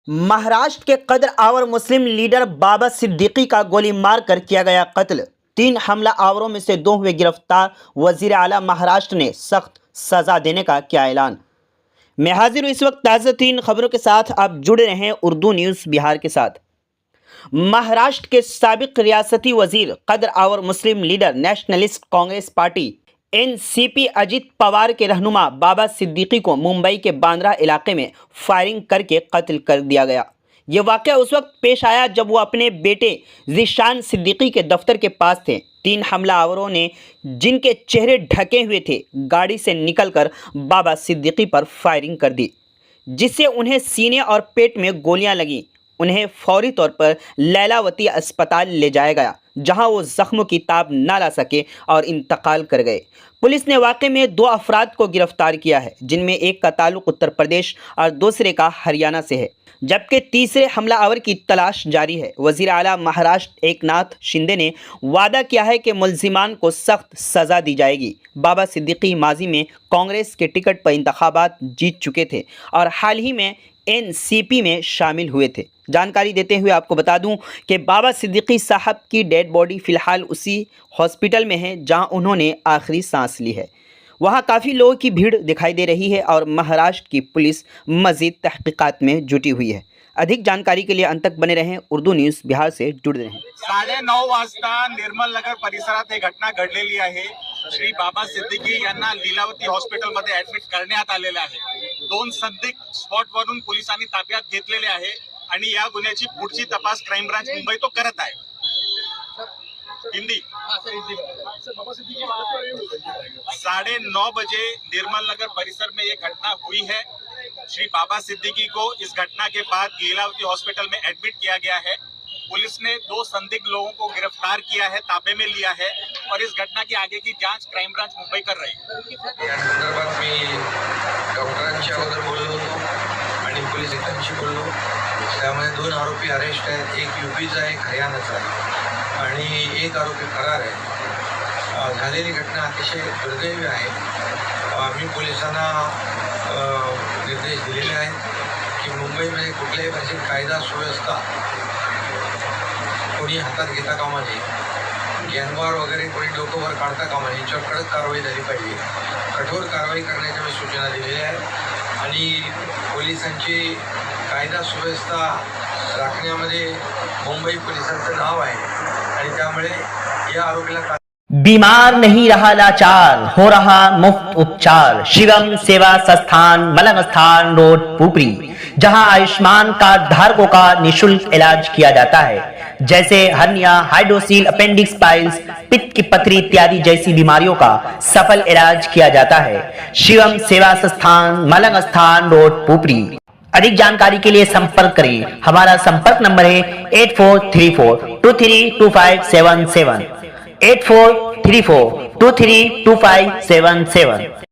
महाराष्ट्र के कद्र आवर मुस्लिम लीडर बाबा सिद्दीकी का गोली मारकर किया गया कत्ल। 3 हमला आवरों में से 2 हुए गिरफ्तार। वजीर आला महाराष्ट्र ने सख्त सजा देने का किया ऐलान। मैं हाजिर हूँ इस वक्त ताज़ा 3 खबरों के साथ। आप जुड़े रहें उर्दू न्यूज़ बिहार के साथ। महाराष्ट्र के साबिक रियासती वजीर कद्र आवर मुस्लिम leader Nationalist Congress Party NCP Ajit Pawar के रहनुमा बाबा सिद्दीकी को मुंबई के बांद्रा इलाके में फायरिंग करके कत्ल कर दिया गया। ये वाक़या उस वक्त पेश आया जब वो अपने बेटे ज़ीशान सिद्दीकी के दफ्तर के पास थे। 3 हमलावरों ने, जिनके चेहरे ढके हुए थे, गाड़ी से निकलकर बाबा सिद्दीकी पर फायरिंग कर दी, जिससे उन्हें सीने और पेट में गोलियां लगीं। उन्हें फौरी तौर पर लैलावती अस्पताल ले जाया गया, जहां वो जख्मों की ताब ना ला सके और इंतकाल कर गए। पुलिस ने वाक़े में 2 अफराद को गिरफ्तार किया है, जिनमें एक का ताल्लुक उत्तर प्रदेश और दूसरे का हरियाणा से है, जबकि तीसरे हमलावर की तलाश जारी है। वज़ीर आला महाराष्ट्र एकनाथ शिंदे ने वादा किया है कि मुल्ज़िमान को सख्त सज़ा दी जाएगी। बाबा सिद्दीकी माजी में कांग्रेस के टिकट पर इंतखाबात जीत चुके थे और हाल ही में एनसीपी में शामिल हुए थे। जानकारी देते हुए आपको बता दूं कि बाबा सिद्दीकी साहब की डेड बॉडी फ़िलहाल उसी हॉस्पिटल में है जहां उन्होंने आखिरी सांस ली है। वहां काफ़ी लोगों की भीड़ दिखाई दे रही है और महाराष्ट्र की पुलिस मज़ीद तहकीकात में जुटी हुई है। अधिक जानकारी के लिए अंत तक बने रहें उर्दू न्यूज़ बिहार से जुड़े रहें। 9:30 वाजता निर्मल नगर परिसरात एक घटना घडलेली आहे। श्री बाबा सिद्दीकी यांना लीलावती हॉस्पिटलमध्ये ऍडमिट करण्यात आलेले आहे। 2 संदिग्ध स्पॉटवरून पोलिसांनी ताब्यात घेतलेले आहे आणि या गुन्ह्याची पुढची तपास क्राइम ब्रांच मुंबई तो करत आहे। हिंदी 9:30 बजे निर्मल नगर परिसर में ये घटना हुई है। श्री बाबा सिद्दीकी को इस घटना के बाद लीलावती हॉस्पिटल में एडमिट किया गया है। पुलिस ने 2 संदिग्ध लोगों को गिरफ्तार किया है, ताबे में लिया है और इस घटना की आगे की जांच क्राइम ब्रांच मुंबई कर रही है। या संदर्भात मी डॉक्टरांच्या अगोदर बोललो होतो आणि पोलीस अधिकाऱ्यांशी बोललो। त्यामध्ये 2 आरोपी अरेस्ट आहेत, एक यूपीचा एक हरियाणाचा आहे आणि एक आरोपी फरार आहे। झालेली घटना अतिशय दुर्दैवी आहे। आम्ही पोलिसांना निर्देश दिलेले आहेत की मुंबईमध्ये कुठल्याही प्रकारची कायदा सुव्यवस्था कोणी हातात घेता कामा नये। गँगवॉर वगैरे कोणी डोकं वर काढता कामा नये। याच्यावर कडक कारवाई झाली पाहिजे। कठोर कारवाई करण्याच्या मी सूचना दिलेल्या आहेत आणि पोलिसांची कायदा सुव्यवस्था राखण्यामध्ये मुंबई पोलिसांचं नाव आहे आणि त्यामुळे या आरोपीला बीमार नहीं रहा लाचार, हो रहा मुफ्त उपचार। शिवम सेवा संस्थान, मलंग स्थान रोड, पुपरी, जहां आयुष्मान कार्ड धारकों का निःशुल्क इलाज किया जाता है, जैसे हर्निया, हाइड्रोसील, अपेंडिक्स, पाइल्स, पित्त की पथरी इत्यादि जैसी बीमारियों का सफल इलाज किया जाता है। शिवम सेवा संस्थान, मलंग स्थान रोड, पुपरी। अधिक जानकारी के लिए संपर्क करें। हमारा संपर्क नंबर है 8434232577 8434232577।